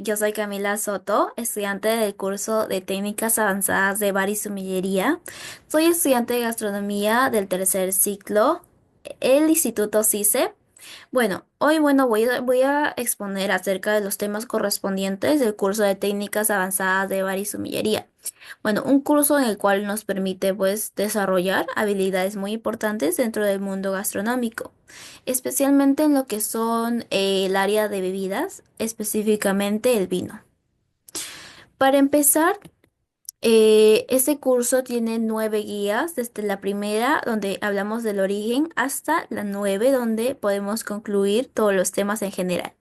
Yo soy Camila Soto, estudiante del curso de Técnicas Avanzadas de Bar y Sumillería. Soy estudiante de Gastronomía del tercer ciclo, el Instituto CICE. Hoy voy a exponer acerca de los temas correspondientes del curso de Técnicas Avanzadas de Bar y Sumillería. Un curso en el cual nos permite pues desarrollar habilidades muy importantes dentro del mundo gastronómico, especialmente en lo que son el área de bebidas, específicamente el vino. Para empezar, este curso tiene 9 guías, desde la primera, donde hablamos del origen, hasta la 9, donde podemos concluir todos los temas en general.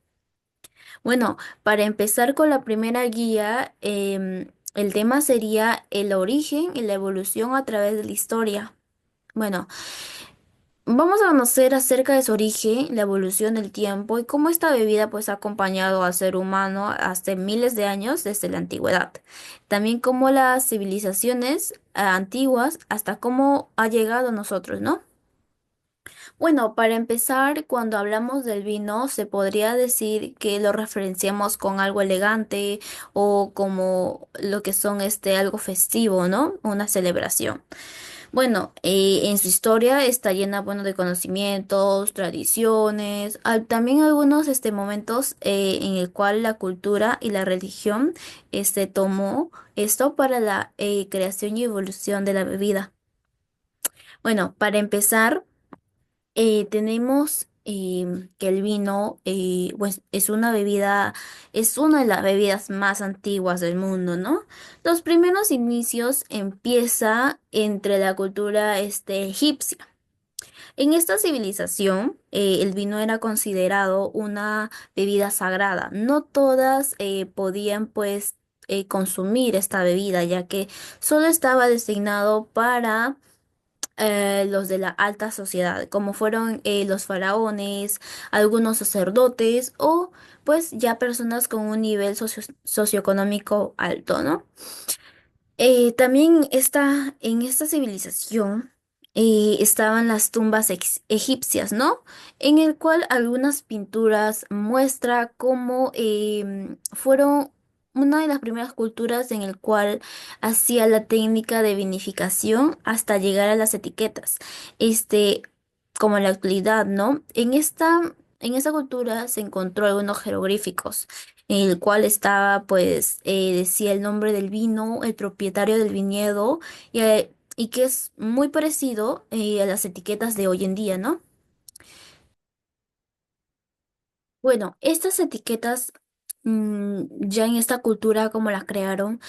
Para empezar con la primera guía, el tema sería el origen y la evolución a través de la historia. Bueno, Vamos a conocer acerca de su origen, la evolución del tiempo y cómo esta bebida pues ha acompañado al ser humano hasta miles de años desde la antigüedad. También cómo las civilizaciones antiguas hasta cómo ha llegado a nosotros, ¿no? Para empezar, cuando hablamos del vino, se podría decir que lo referenciamos con algo elegante o como lo que son algo festivo, ¿no? Una celebración. En su historia está llena, de conocimientos, tradiciones, también algunos momentos en el cual la cultura y la religión tomó esto para la creación y evolución de la bebida. Para empezar, tenemos que el vino, pues es una bebida, es una de las bebidas más antiguas del mundo, ¿no? Los primeros inicios empieza entre la cultura egipcia. En esta civilización, el vino era considerado una bebida sagrada. No todas podían, pues, consumir esta bebida, ya que solo estaba destinado para los de la alta sociedad, como fueron los faraones, algunos sacerdotes o pues ya personas con un nivel socioeconómico alto, ¿no? También en esta civilización estaban las tumbas egipcias, ¿no? En el cual algunas pinturas muestra cómo fueron una de las primeras culturas en el cual hacía la técnica de vinificación hasta llegar a las etiquetas. Este, como en la actualidad, ¿no? En esta cultura se encontró algunos jeroglíficos en el cual estaba, pues, decía el nombre del vino, el propietario del viñedo, y que es muy parecido a las etiquetas de hoy en día, ¿no? Estas etiquetas, ya en esta cultura como las crearon,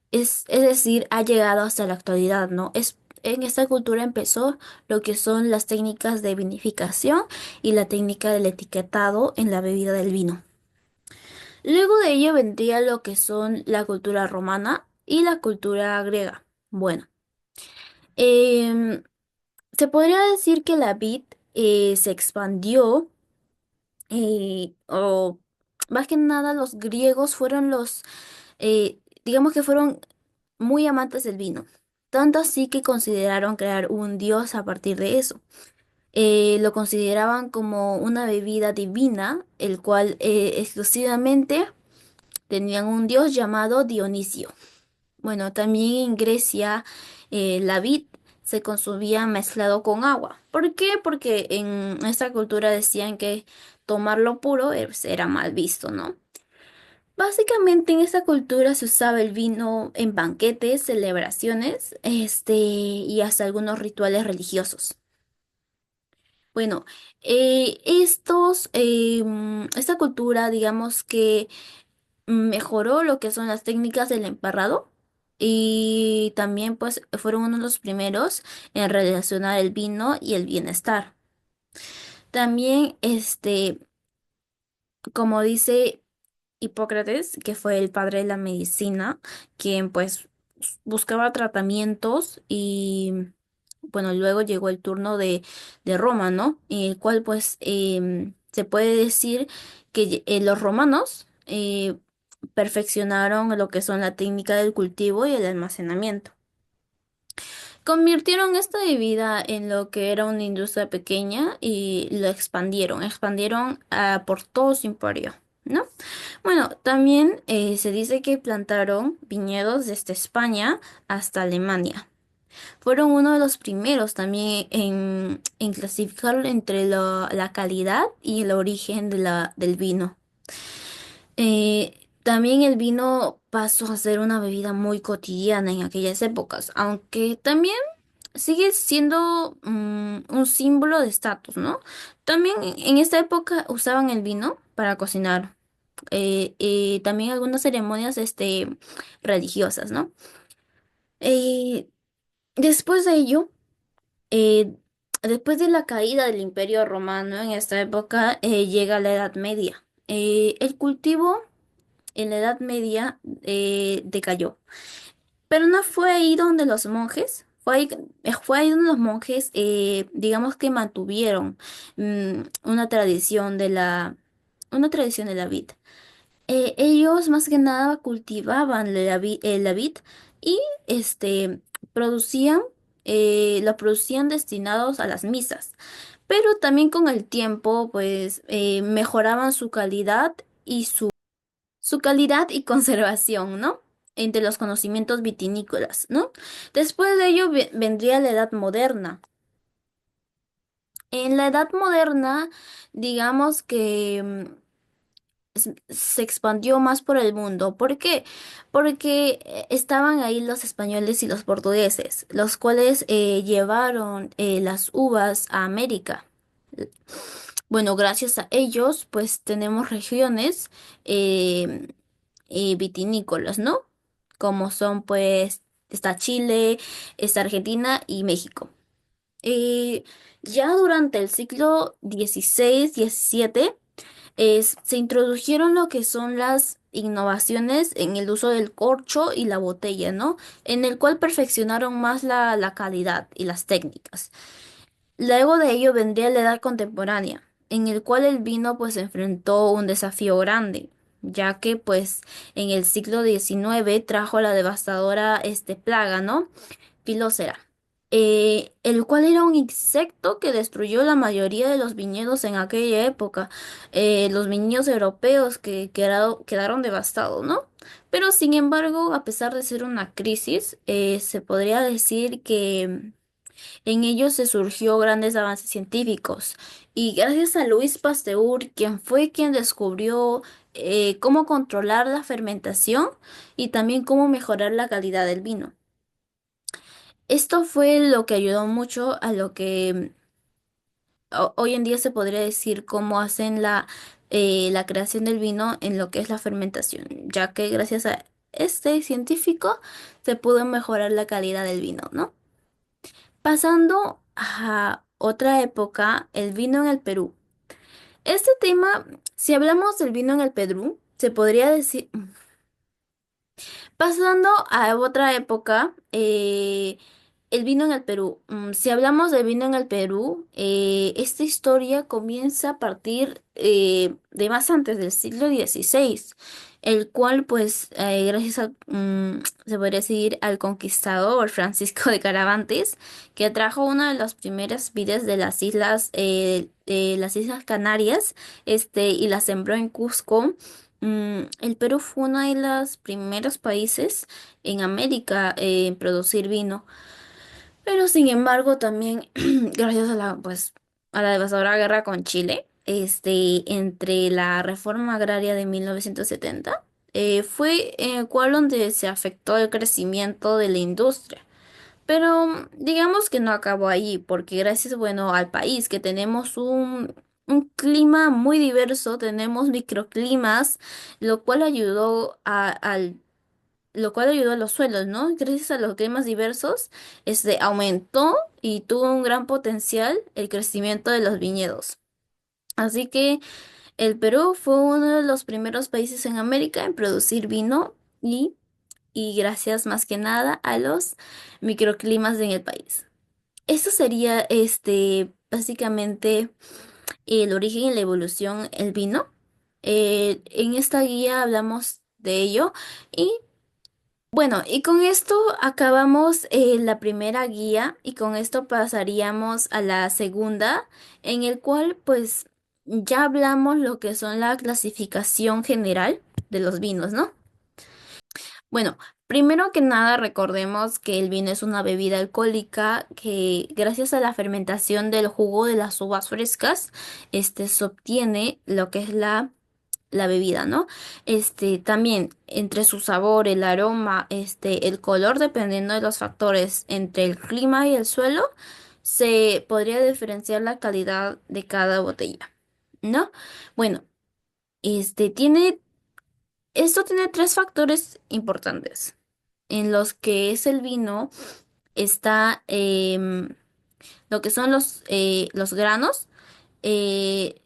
es decir, ha llegado hasta la actualidad, ¿no? En esta cultura empezó lo que son las técnicas de vinificación y la técnica del etiquetado en la bebida del vino. Luego de ello vendría lo que son la cultura romana y la cultura griega. Bueno, em, se podría decir que la vid se expandió, o más que nada los griegos fueron digamos que fueron muy amantes del vino, tanto así que consideraron crear un dios a partir de eso. Lo consideraban como una bebida divina, el cual exclusivamente tenían un dios llamado Dionisio. También en Grecia la vid se consumía mezclado con agua. ¿Por qué? Porque en esta cultura decían que tomarlo puro era mal visto, ¿no? Básicamente en esta cultura se usaba el vino en banquetes, celebraciones, y hasta algunos rituales religiosos. Bueno, esta cultura, digamos que mejoró lo que son las técnicas del emparrado y también pues fueron uno de los primeros en relacionar el vino y el bienestar. También, como dice Hipócrates, que fue el padre de la medicina, quien pues buscaba tratamientos y luego llegó el turno de Roma, ¿no? El cual pues se puede decir que los romanos perfeccionaron lo que son la técnica del cultivo y el almacenamiento. Convirtieron esta bebida en lo que era una industria pequeña y lo expandieron por todo su imperio. ¿no? Bueno, también se dice que plantaron viñedos desde España hasta Alemania. Fueron uno de los primeros también en clasificar entre la calidad y el origen del vino. También el vino pasó a ser una bebida muy cotidiana en aquellas épocas, aunque también sigue siendo un símbolo de estatus, ¿no? También en esta época usaban el vino para cocinar. También algunas ceremonias religiosas, ¿no? Eh, Después de ello, eh, después de la caída del Imperio Romano en esta época, llega la Edad Media. El cultivo en la Edad Media decayó. Pero no fue ahí donde los monjes, fue ahí donde los monjes, digamos que mantuvieron una tradición de la vid. Ellos más que nada cultivaban la vid y este, producían, lo producían destinados a las misas. Pero también con el tiempo, pues, mejoraban su calidad y conservación, ¿no? Entre los conocimientos vitinícolas, ¿no? Después de ello vendría la Edad Moderna. En la Edad Moderna, digamos que se expandió más por el mundo. ¿Por qué? Porque estaban ahí los españoles y los portugueses, los cuales llevaron las uvas a América. Bueno, gracias a ellos, pues tenemos regiones eh, vitinícolas, ¿no? Como son, pues, está Chile, está Argentina y México. Eh, ya durante el siglo XVI-XVII se introdujeron lo que son las innovaciones en el uso del corcho y la botella, ¿no? En el cual perfeccionaron más la calidad y las técnicas. Luego de ello vendría la edad contemporánea, en el cual el vino pues enfrentó un desafío grande, ya que pues en el siglo XIX trajo la devastadora plaga, ¿no? Filócera, el cual era un insecto que destruyó la mayoría de los viñedos en aquella época. Los viñedos europeos que quedaron devastados, ¿no? Pero sin embargo, a pesar de ser una crisis, se podría decir que en ellos se surgió grandes avances científicos y gracias a Louis Pasteur, quien fue quien descubrió cómo controlar la fermentación y también cómo mejorar la calidad del vino. Esto fue lo que ayudó mucho a lo que hoy en día se podría decir cómo hacen la creación del vino en lo que es la fermentación, ya que gracias a este científico se pudo mejorar la calidad del vino, ¿no? Pasando a otra época, el vino en el Perú. Este tema, si hablamos del vino en el Perú, se podría decir, pasando a otra época, el vino en el Perú. Si hablamos del vino en el Perú, esta historia comienza a partir de más antes del siglo XVI, el cual, pues, gracias se podría decir, al conquistador Francisco de Caravantes, que trajo una de las primeras vides de las Islas Canarias, y la sembró en Cusco. El Perú fue uno de los primeros países en América en producir vino. Pero sin embargo, también gracias a a la devastadora guerra con Chile, entre la reforma agraria de 1970, fue en el cual donde se afectó el crecimiento de la industria. Pero digamos que no acabó ahí, porque gracias, bueno, al país que tenemos un clima muy diverso, tenemos microclimas, lo cual ayudó a los suelos, ¿no? Gracias a los climas diversos, aumentó y tuvo un gran potencial el crecimiento de los viñedos. Así que el Perú fue uno de los primeros países en América en producir vino y gracias más que nada a los microclimas en el país. Eso sería básicamente el origen y la evolución del vino. En esta guía hablamos de ello y bueno, y con esto acabamos la primera guía y con esto pasaríamos a la segunda, en el cual pues ya hablamos lo que son la clasificación general de los vinos, ¿no? Bueno, primero que nada recordemos que el vino es una bebida alcohólica que gracias a la fermentación del jugo de las uvas frescas, se obtiene lo que es la bebida, ¿no? También entre su sabor, el aroma, el color, dependiendo de los factores entre el clima y el suelo, se podría diferenciar la calidad de cada botella, ¿no? Bueno, tiene, esto tiene tres factores importantes en los que es el vino, está lo que son los granos. eh,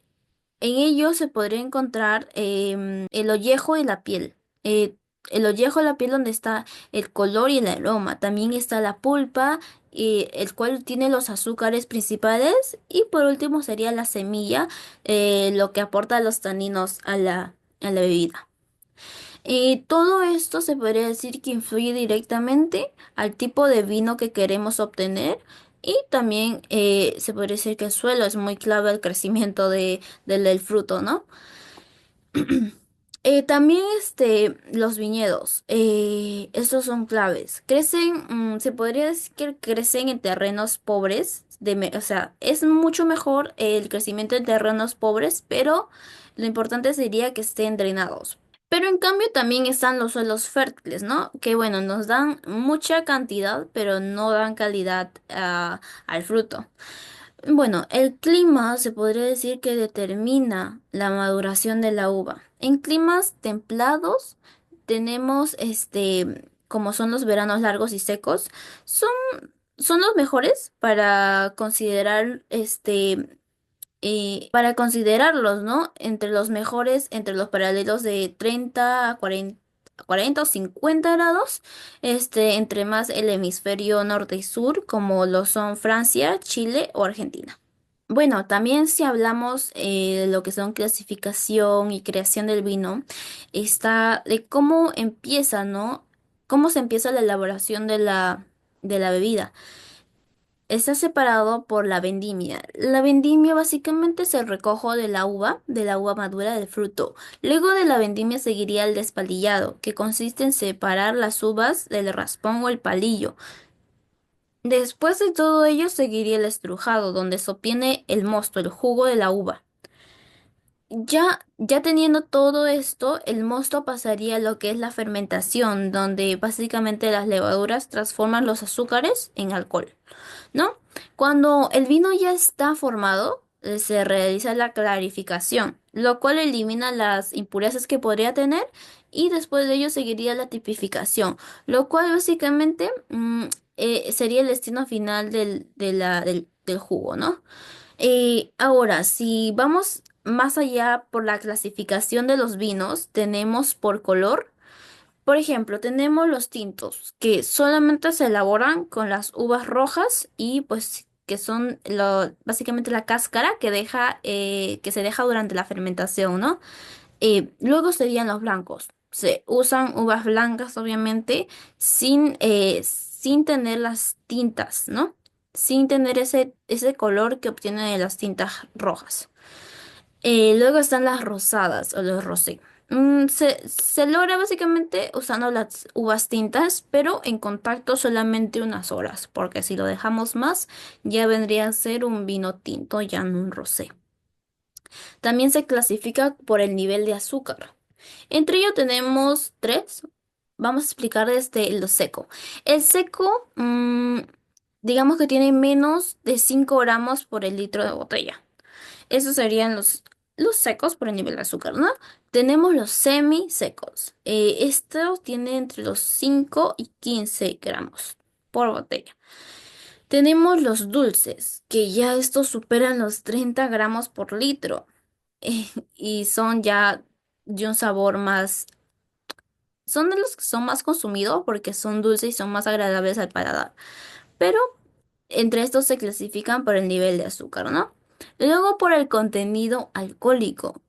en ellos se podría encontrar el ollejo y la piel. Eh, el ollejo y la piel donde está el color y el aroma. También está la pulpa, el cual tiene los azúcares principales. Y por último sería la semilla, lo que aporta los taninos a la bebida. Todo esto se podría decir que influye directamente al tipo de vino que queremos obtener y también se podría decir que el suelo es muy clave al crecimiento del fruto, ¿no? También los viñedos, estos son claves. Crecen, se podría decir que crecen en terrenos pobres, o sea, es mucho mejor el crecimiento en terrenos pobres, pero lo importante sería que estén drenados. Pero en cambio también están los suelos fértiles, ¿no? Que bueno, nos dan mucha cantidad, pero no dan calidad, al fruto. Bueno, el clima se podría decir que determina la maduración de la uva. En climas templados tenemos como son los veranos largos y secos, son, son los mejores para considerar para considerarlos, ¿no? Entre los mejores, entre los paralelos de 30 a 40 o 50 grados, entre más el hemisferio norte y sur, como lo son Francia, Chile o Argentina. Bueno, también si hablamos de lo que son clasificación y creación del vino, está de cómo empieza, ¿no? Cómo se empieza la elaboración de la bebida. Está separado por la vendimia. La vendimia básicamente es el recojo de la uva madura del fruto. Luego de la vendimia seguiría el despalillado, que consiste en separar las uvas del raspón o el palillo. Después de todo ello seguiría el estrujado, donde se obtiene el mosto, el jugo de la uva. Ya teniendo todo esto, el mosto pasaría a lo que es la fermentación, donde básicamente las levaduras transforman los azúcares en alcohol, ¿no? Cuando el vino ya está formado, se realiza la clarificación, lo cual elimina las impurezas que podría tener y después de ello seguiría la tipificación, lo cual básicamente sería el destino final del jugo, ¿no? Ahora, si vamos más allá por la clasificación de los vinos, tenemos por color. Por ejemplo, tenemos los tintos, que solamente se elaboran con las uvas rojas y pues que son básicamente la cáscara que se deja durante la fermentación, ¿no? Luego serían los blancos. Se usan uvas blancas, obviamente, sin tener las tintas, ¿no? Sin tener ese color que obtienen de las tintas rojas. Luego están las rosadas o los rosé. Se logra básicamente usando las uvas tintas, pero en contacto solamente unas horas, porque si lo dejamos más, ya vendría a ser un vino tinto, ya no un rosé. También se clasifica por el nivel de azúcar. Entre ellos tenemos tres. Vamos a explicar lo seco. El seco, digamos que tiene menos de 5 gramos por el litro de botella. Esos serían los secos por el nivel de azúcar, ¿no? Tenemos los semi-secos. Estos tienen entre los 5 y 15 gramos por botella. Tenemos los dulces, que ya estos superan los 30 gramos por litro y son ya de un sabor más, son de los que son más consumidos porque son dulces y son más agradables al paladar. Pero entre estos se clasifican por el nivel de azúcar, ¿no? Luego por el contenido alcohólico.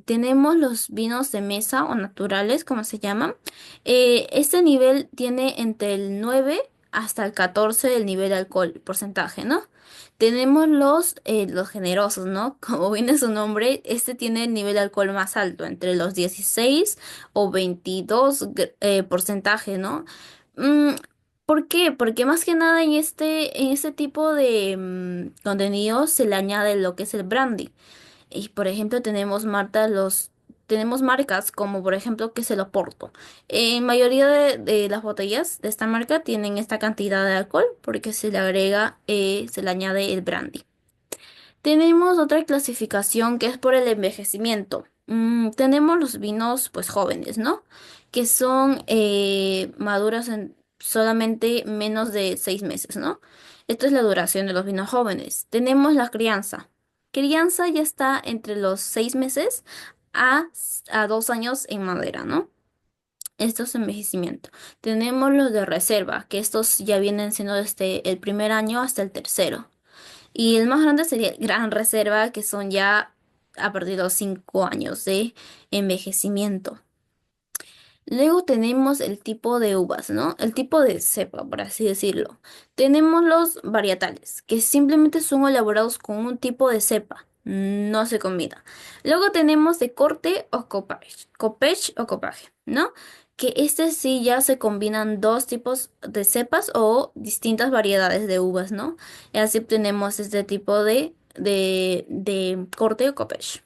Tenemos los vinos de mesa o naturales, como se llaman. Este nivel tiene entre el 9 hasta el 14 del nivel de alcohol, porcentaje, ¿no? Tenemos los generosos, ¿no? Como viene su nombre, este tiene el nivel de alcohol más alto, entre los 16 o 22 porcentaje, ¿no? Mm, ¿Por qué? Porque más que nada en este tipo de contenido se le añade lo que es el brandy. Y por ejemplo tenemos marcas como por ejemplo que se lo Porto. En mayoría de las botellas de esta marca tienen esta cantidad de alcohol porque se le agrega, se le añade el brandy. Tenemos otra clasificación que es por el envejecimiento. Tenemos los vinos pues jóvenes, ¿no? Que son maduros en solamente menos de 6 meses, ¿no? Esta es la duración de los vinos jóvenes. Tenemos la crianza. Crianza ya está entre los 6 meses a 2 años en madera, ¿no? Esto es envejecimiento. Tenemos los de reserva, que estos ya vienen siendo desde el primer año hasta el tercero. Y el más grande sería el Gran Reserva, que son ya a partir de los 5 años de envejecimiento. Luego tenemos el tipo de uvas, ¿no? El tipo de cepa, por así decirlo. Tenemos los varietales, que simplemente son elaborados con un tipo de cepa, no se combina. Luego tenemos de corte o copage o copage, ¿no? Que este sí ya se combinan dos tipos de cepas o distintas variedades de uvas, ¿no? Y así obtenemos este tipo de corte o copage.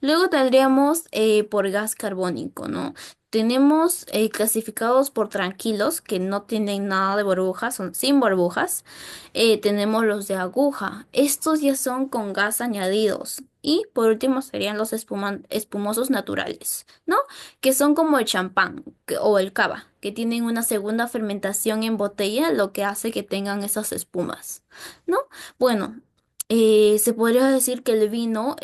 Luego tendríamos por gas carbónico, ¿no? Tenemos clasificados por tranquilos, que no tienen nada de burbujas, son sin burbujas. Tenemos los de aguja, estos ya son con gas añadidos. Y por último serían los espumosos naturales, ¿no? Que son como el champán o el cava, que tienen una segunda fermentación en botella, lo que hace que tengan esas espumas, ¿no? Bueno. Se podría decir que el vino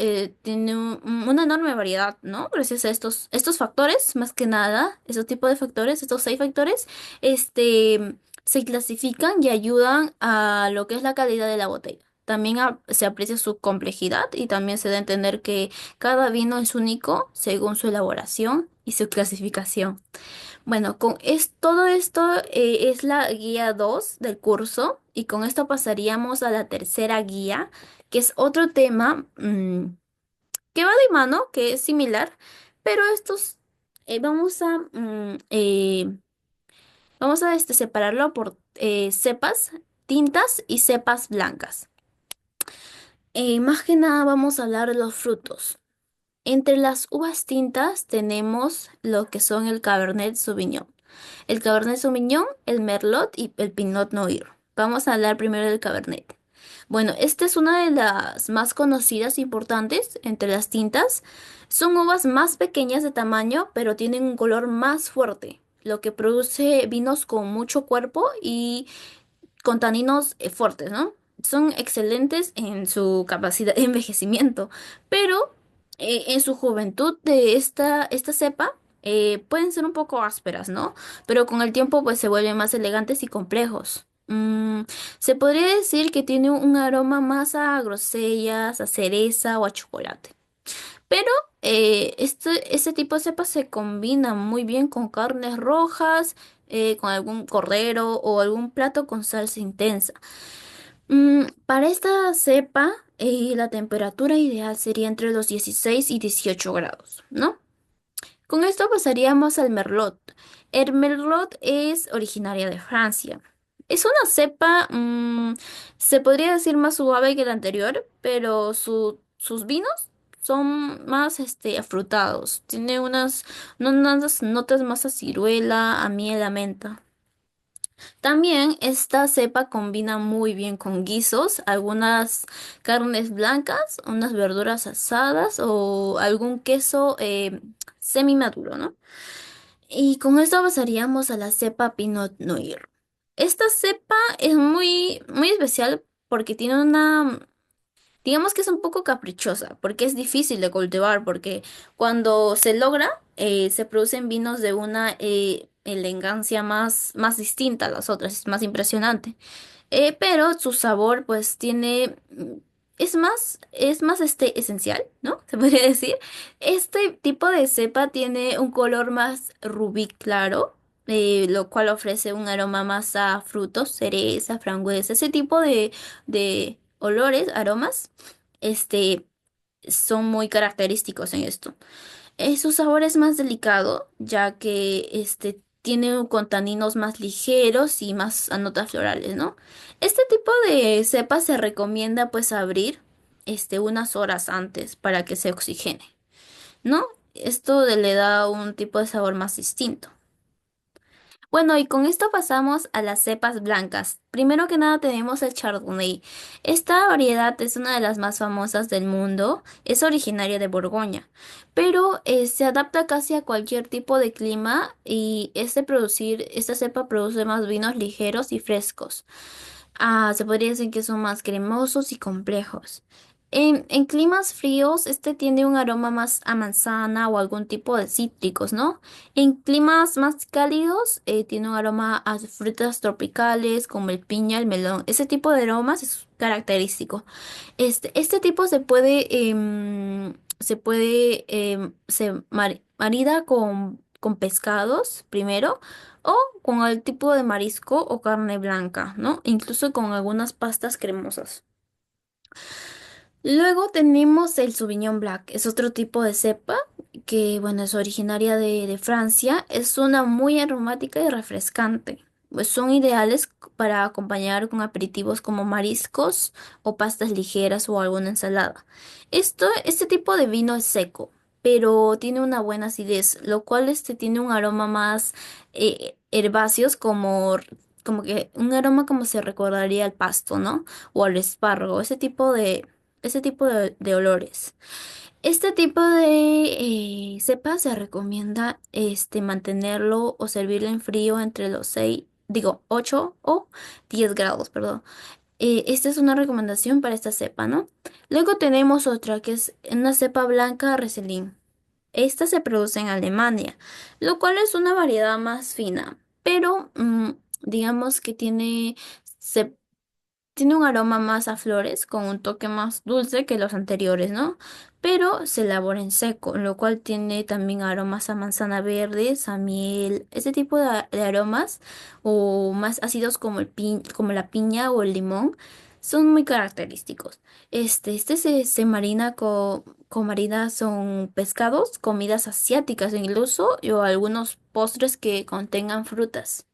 tiene una enorme variedad, ¿no? Gracias a estos factores, más que nada, esos tipos de factores, estos 6 factores, se clasifican y ayudan a lo que es la calidad de la botella. También se aprecia su complejidad y también se da a entender que cada vino es único según su elaboración y su clasificación. Bueno, todo esto es la guía 2 del curso y con esto pasaríamos a la tercera guía, que es otro tema que va de mano, que es similar, pero estos vamos a separarlo por cepas, tintas y cepas blancas. Más que nada vamos a hablar de los frutos. Entre las uvas tintas tenemos lo que son el Cabernet Sauvignon. El Cabernet Sauvignon, el Merlot y el Pinot Noir. Vamos a hablar primero del Cabernet. Bueno, esta es una de las más conocidas e importantes entre las tintas. Son uvas más pequeñas de tamaño, pero tienen un color más fuerte, lo que produce vinos con mucho cuerpo y con taninos fuertes, ¿no? Son excelentes en su capacidad de envejecimiento, pero en su juventud de esta cepa pueden ser un poco ásperas, ¿no? Pero con el tiempo pues se vuelven más elegantes y complejos. Se podría decir que tiene un aroma más a grosellas, a cereza o a chocolate. Pero este tipo de cepas se combina muy bien con carnes rojas, con algún cordero o algún plato con salsa intensa. Para esta cepa, la temperatura ideal sería entre los 16 y 18 grados, ¿no? Con esto pasaríamos al merlot. El merlot es originaria de Francia. Es una cepa, se podría decir más suave que la anterior, pero sus vinos son más afrutados. Tiene unas notas más a ciruela, a miel, a menta. También esta cepa combina muy bien con guisos, algunas carnes blancas, unas verduras asadas o algún queso semi-maduro, ¿no? Y con esto pasaríamos a la cepa Pinot Noir. Esta cepa es muy especial porque tiene digamos que es un poco caprichosa, porque es difícil de cultivar, porque cuando se logra, se producen vinos de una elegancia más distinta a las otras, es más impresionante. Pero su sabor, pues, es más esencial, ¿no? Se podría decir. Este tipo de cepa tiene un color más rubí claro. lo cual ofrece un aroma más a frutos, cereza, frambuesa, ese tipo de olores, aromas, este, son muy característicos en esto. Su sabor es más delicado, ya que tiene con taninos más ligeros y más a notas florales, ¿no? Este tipo de cepa se recomienda pues abrir unas horas antes para que se oxigene, ¿no? Le da un tipo de sabor más distinto. Bueno, y con esto pasamos a las cepas blancas. Primero que nada tenemos el Chardonnay. Esta variedad es una de las más famosas del mundo. Es originaria de Borgoña, pero se adapta casi a cualquier tipo de clima y esta cepa produce más vinos ligeros y frescos. Se podría decir que son más cremosos y complejos. En climas fríos, este tiene un aroma más a manzana o algún tipo de cítricos, ¿no? En climas más cálidos, tiene un aroma a frutas tropicales como el piña, el melón. Ese tipo de aromas es característico. Este tipo se marida con pescados primero o con el tipo de marisco o carne blanca, ¿no? Incluso con algunas pastas cremosas. Luego tenemos el Sauvignon Black, es otro tipo de cepa que, bueno, es originaria de Francia, es una muy aromática y refrescante. Pues son ideales para acompañar con aperitivos como mariscos o pastas ligeras o alguna ensalada. Este tipo de vino es seco, pero tiene una buena acidez, lo cual tiene un aroma más herbáceos como que un aroma como se recordaría al pasto, ¿no? O al espárrago, ese tipo de olores. Este tipo de cepa se recomienda mantenerlo o servirlo en frío entre los 8 o 10 grados, perdón. Esta es una recomendación para esta cepa, ¿no? Luego tenemos otra que es una cepa blanca Riesling. Esta se produce en Alemania, lo cual es una variedad más fina, pero digamos que tiene un aroma más a flores, con un toque más dulce que los anteriores, ¿no? Pero se elabora en seco, lo cual tiene también aromas a manzana verde, a miel, ese tipo de aromas, o más ácidos como como la piña o el limón, son muy característicos. Se marina con marinas son pescados, comidas asiáticas incluso, o algunos postres que contengan frutas.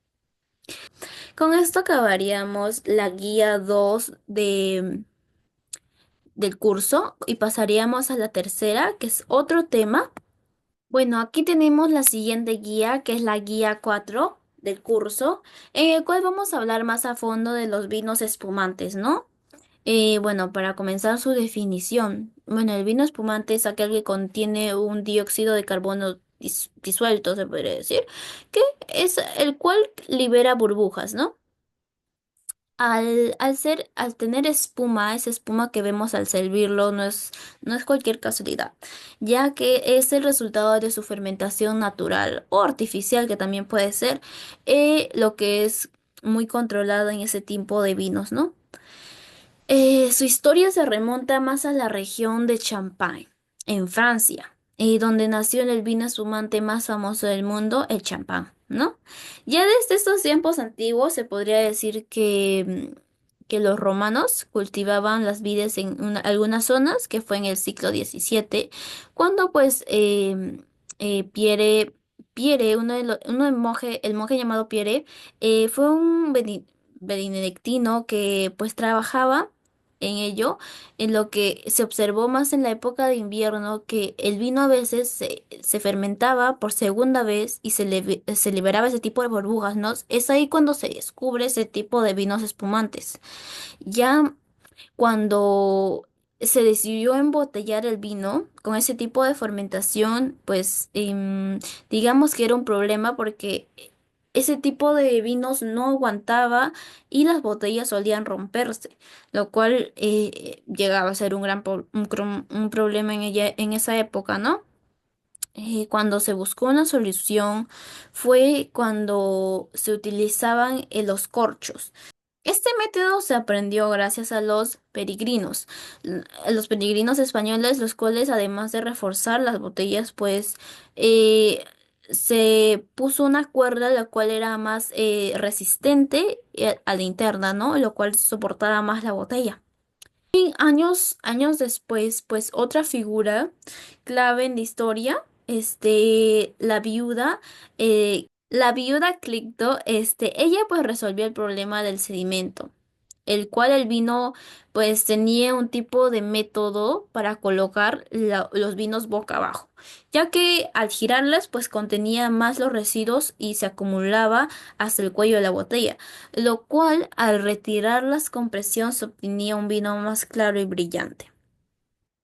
Con esto acabaríamos la guía 2 del curso y pasaríamos a la tercera, que es otro tema. Bueno, aquí tenemos la siguiente guía, que es la guía 4 del curso, en el cual vamos a hablar más a fondo de los vinos espumantes, ¿no? Bueno, para comenzar su definición. Bueno, el vino espumante es aquel que contiene un dióxido de carbono disuelto, se podría decir, que es el cual libera burbujas, ¿no? Al tener espuma, esa espuma que vemos al servirlo no es cualquier casualidad, ya que es el resultado de su fermentación natural o artificial, que también puede ser, lo que es muy controlado en ese tipo de vinos, ¿no? Su historia se remonta más a la región de Champagne, en Francia, donde nació el vino espumante más famoso del mundo, el champán, ¿no? Ya desde estos tiempos antiguos se podría decir que los romanos cultivaban las vides en algunas zonas, que fue en el siglo XVII, cuando pues el monje llamado Pierre, fue un benedictino que pues trabajaba en ello, en lo que se observó más en la época de invierno, que el vino a veces se fermentaba por segunda vez y se liberaba ese tipo de burbujas, ¿no? Es ahí cuando se descubre ese tipo de vinos espumantes. Ya cuando se decidió embotellar el vino con ese tipo de fermentación, pues digamos que era un problema porque ese tipo de vinos no aguantaba y las botellas solían romperse, lo cual llegaba a ser un problema en esa época, ¿no? Cuando se buscó una solución fue cuando se utilizaban los corchos. Este método se aprendió gracias a los peregrinos españoles, los cuales además de reforzar las botellas, pues eh, se puso una cuerda la cual era más resistente a la interna, ¿no? Lo cual soportaba más la botella. Y años después, pues otra figura clave en la historia, la viuda Clito, ella pues resolvió el problema del sedimento, el cual el vino pues tenía un tipo de método para colocar los vinos boca abajo, ya que al girarlas pues contenía más los residuos y se acumulaba hasta el cuello de la botella, lo cual al retirarlas con presión se obtenía un vino más claro y brillante.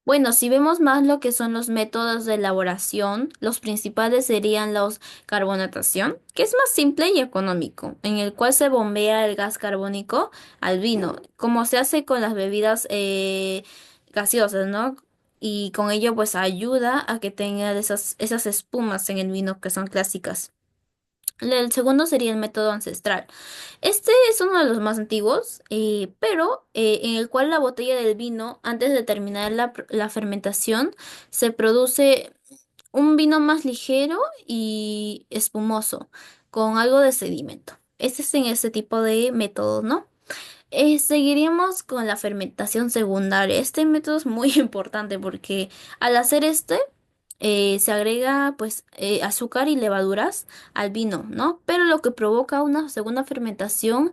Bueno, si vemos más lo que son los métodos de elaboración, los principales serían los carbonatación, que es más simple y económico, en el cual se bombea el gas carbónico al vino, como se hace con las bebidas gaseosas, ¿no? Y con ello pues ayuda a que tenga esas espumas en el vino que son clásicas. El segundo sería el método ancestral. Este es uno de los más antiguos, pero en el cual la botella del vino, antes de terminar la fermentación, se produce un vino más ligero y espumoso, con algo de sedimento. Este es en ese tipo de método, ¿no? Seguiríamos con la fermentación secundaria. Este método es muy importante porque al hacer se agrega pues azúcar y levaduras al vino, ¿no? Pero lo que provoca una segunda fermentación,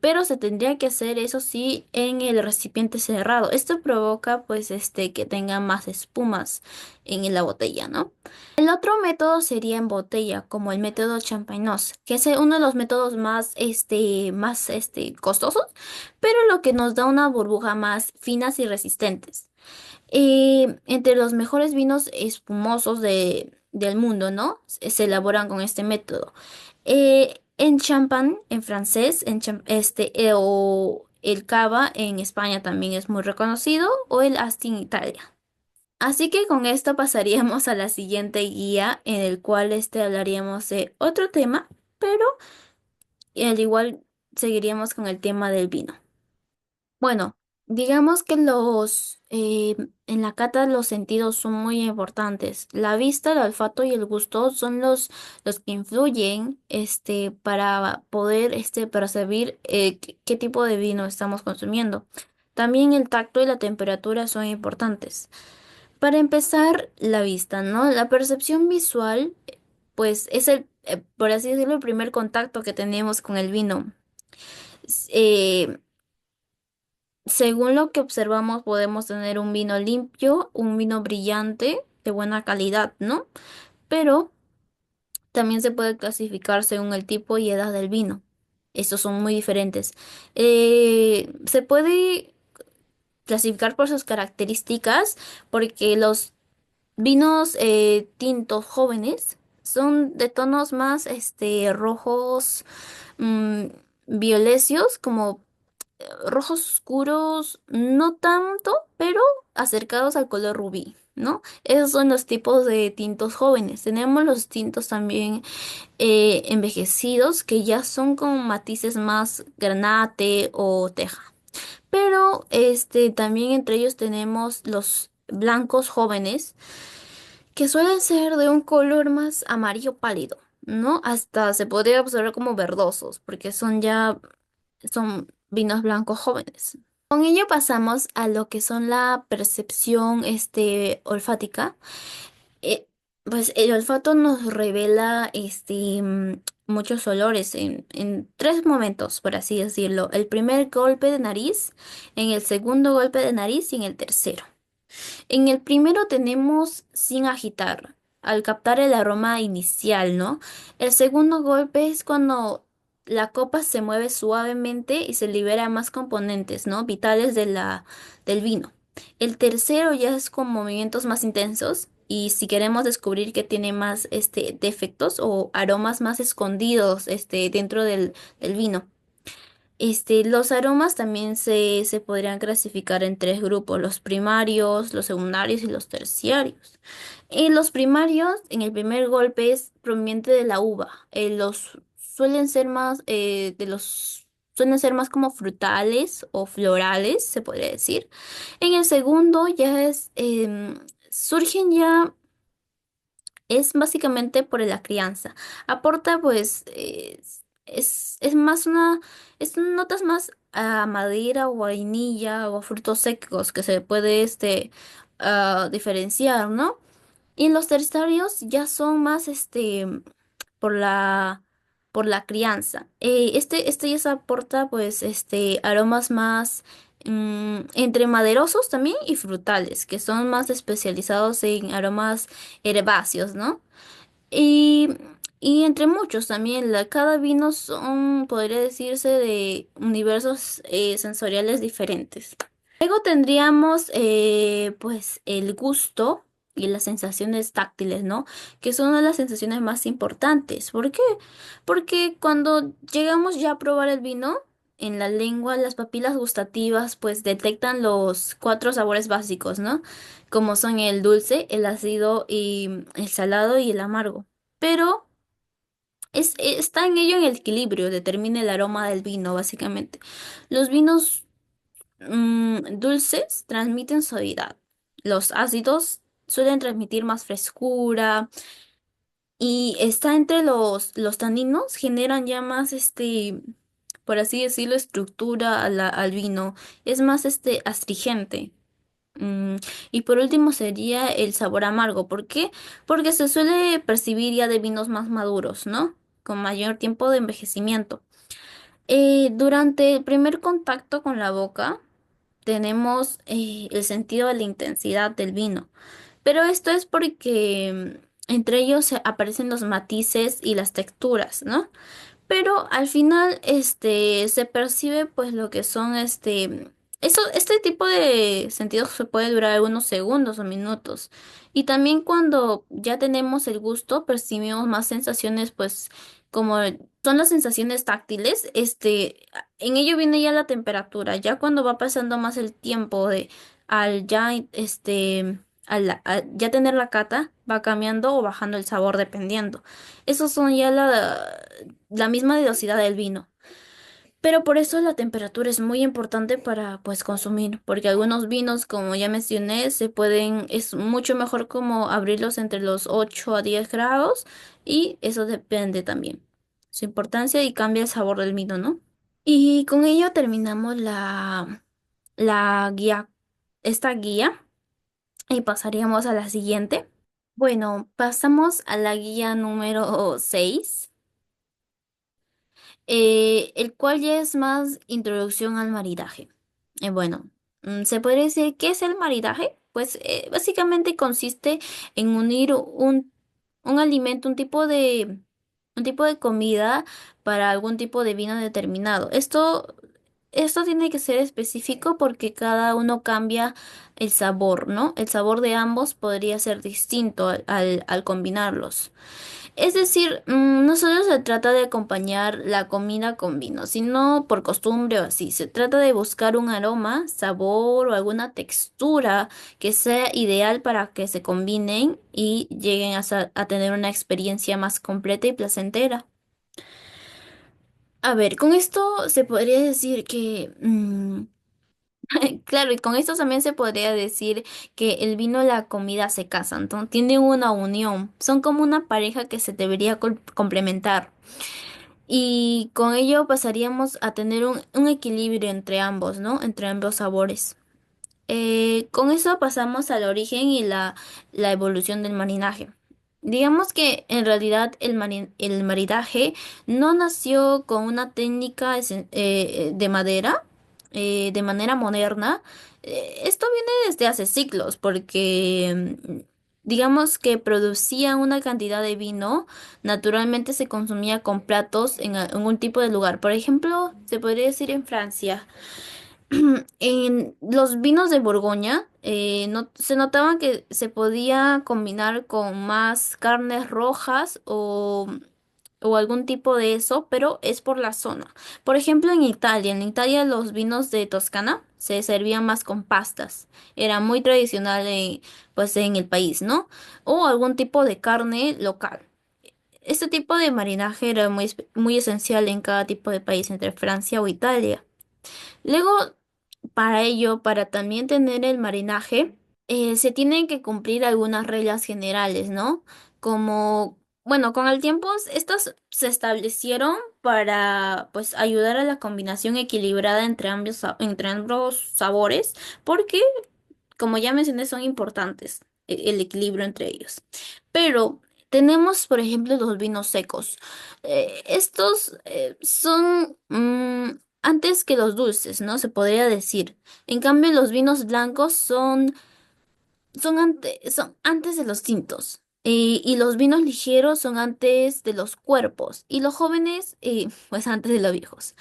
pero se tendría que hacer eso sí en el recipiente cerrado. Esto provoca pues que tenga más espumas en la botella, ¿no? El otro método sería en botella, como el método Champagnos, que es uno de los métodos más costosos, pero lo que nos da una burbuja más finas y resistentes. Entre los mejores vinos espumosos del mundo, ¿no? Se elaboran con este método. En champán, en francés, o el cava en España también es muy reconocido, o el asti en Italia. Así que con esto pasaríamos a la siguiente guía en el cual hablaríamos de otro tema, pero al igual seguiríamos con el tema del vino. Bueno, digamos que en la cata los sentidos son muy importantes. La vista, el olfato y el gusto son los que influyen, para poder, percibir qué tipo de vino estamos consumiendo. También el tacto y la temperatura son importantes. Para empezar, la vista, ¿no? La percepción visual, pues es por así decirlo, el primer contacto que tenemos con el vino. Eh, Según lo que observamos, podemos tener un vino limpio, un vino brillante, de buena calidad, ¿no? Pero también se puede clasificar según el tipo y edad del vino. Estos son muy diferentes. Se puede clasificar por sus características, porque los vinos tintos jóvenes son de tonos más rojos, mm, violáceos, como rojos oscuros, no tanto, pero acercados al color rubí, ¿no? Esos son los tipos de tintos jóvenes. Tenemos los tintos también envejecidos, que ya son con matices más granate o teja. Pero también entre ellos tenemos los blancos jóvenes, que suelen ser de un color más amarillo pálido, ¿no? Hasta se podría observar como verdosos, porque son vinos blancos jóvenes. Con ello pasamos a lo que son la percepción olfática. Eh, pues el olfato nos revela muchos olores en tres momentos, por así decirlo. El primer golpe de nariz, en el segundo golpe de nariz y en el tercero. En el primero tenemos sin agitar, al captar el aroma inicial, ¿no? El segundo golpe es cuando la copa se mueve suavemente y se libera más componentes, ¿no? Vitales del vino. El tercero ya es con movimientos más intensos y si queremos descubrir que tiene más defectos o aromas más escondidos dentro del vino. Los aromas también se podrían clasificar en tres grupos: los primarios, los secundarios y los terciarios. En los primarios, en el primer golpe es proveniente de la uva. Los suelen ser más suelen ser más como frutales o florales, se podría decir. En el segundo ya surgen ya Es básicamente por la crianza. Aporta, pues, es más es notas más a madera o a vainilla o a frutos secos que se puede, diferenciar, ¿no? Y los terciarios ya son más, por por la crianza. Este ya se aporta, pues, aromas más, entre maderosos también y frutales, que son más especializados en aromas herbáceos, ¿no? Y, y entre muchos también, cada vino son, podría decirse, de universos sensoriales diferentes. Luego tendríamos pues el gusto y las sensaciones táctiles, ¿no? Que son una de las sensaciones más importantes. ¿Por qué? Porque cuando llegamos ya a probar el vino, en la lengua las papilas gustativas pues detectan los cuatro sabores básicos, ¿no? Como son el dulce, el ácido y el salado y el amargo. Pero está en ello en el equilibrio, determina el aroma del vino, básicamente. Los vinos dulces transmiten suavidad. Los ácidos suelen transmitir más frescura y está entre los taninos, generan ya más, por así decirlo, estructura al vino. Es más, astringente. Mm, y por último sería el sabor amargo. ¿Por qué? Porque se suele percibir ya de vinos más maduros, ¿no? Con mayor tiempo de envejecimiento. Durante el primer contacto con la boca, tenemos el sentido de la intensidad del vino. Pero esto es porque entre ellos aparecen los matices y las texturas, ¿no? Pero al final, se percibe pues lo que son, este tipo de sentidos se puede durar algunos segundos o minutos. Y también cuando ya tenemos el gusto, percibimos más sensaciones, pues, como son las sensaciones táctiles, en ello viene ya la temperatura. Ya cuando va pasando más el tiempo al ya, al ya tener la cata, va cambiando o bajando el sabor dependiendo. Esos son ya la misma velocidad del vino. Pero por eso la temperatura es muy importante para pues consumir, porque algunos vinos, como ya mencioné, es mucho mejor como abrirlos entre los 8 a 10 grados y eso depende también su importancia y cambia el sabor del vino, ¿no? Y con ello terminamos la guía, esta guía y pasaríamos a la siguiente. Bueno, pasamos a la guía número 6, el cual ya es más introducción al maridaje. Bueno, se podría decir, ¿qué es el maridaje? Pues básicamente consiste en unir un alimento, un tipo de comida para algún tipo de vino determinado. Esto tiene que ser específico porque cada uno cambia el sabor, ¿no? El sabor de ambos podría ser distinto al combinarlos. Es decir, no solo se trata de acompañar la comida con vino, sino por costumbre o así. Se trata de buscar un aroma, sabor o alguna textura que sea ideal para que se combinen y lleguen a tener una experiencia más completa y placentera. A ver, con esto se podría decir que, claro, y con esto también se podría decir que el vino y la comida se casan, ¿no? Tienen una unión, son como una pareja que se debería complementar. Y con ello pasaríamos a tener un equilibrio entre ambos, ¿no? Entre ambos sabores. Con eso pasamos al origen y la evolución del marinaje. Digamos que en realidad el maridaje no nació con una técnica de madera, de manera moderna. Esto viene desde hace siglos porque digamos que producía una cantidad de vino, naturalmente se consumía con platos en un tipo de lugar. Por ejemplo, se podría decir en Francia. En los vinos de Borgoña, se notaban que se podía combinar con más carnes rojas o algún tipo de eso, pero es por la zona. Por ejemplo, en Italia los vinos de Toscana se servían más con pastas. Era muy tradicional pues en el país, ¿no? O algún tipo de carne local. Este tipo de marinaje era muy esencial en cada tipo de país, entre Francia o Italia. Luego, para ello, para también tener el marinaje, se tienen que cumplir algunas reglas generales, ¿no? Como, bueno, con el tiempo estos se establecieron para pues ayudar a la combinación equilibrada entre ambos sabores, porque como ya mencioné, son importantes el equilibrio entre ellos. Pero tenemos, por ejemplo, los vinos secos. Estos son antes que los dulces, ¿no? Se podría decir. En cambio, los vinos blancos son antes de los tintos. Y los vinos ligeros son antes de los cuerpos. Y los jóvenes, pues antes de los viejos.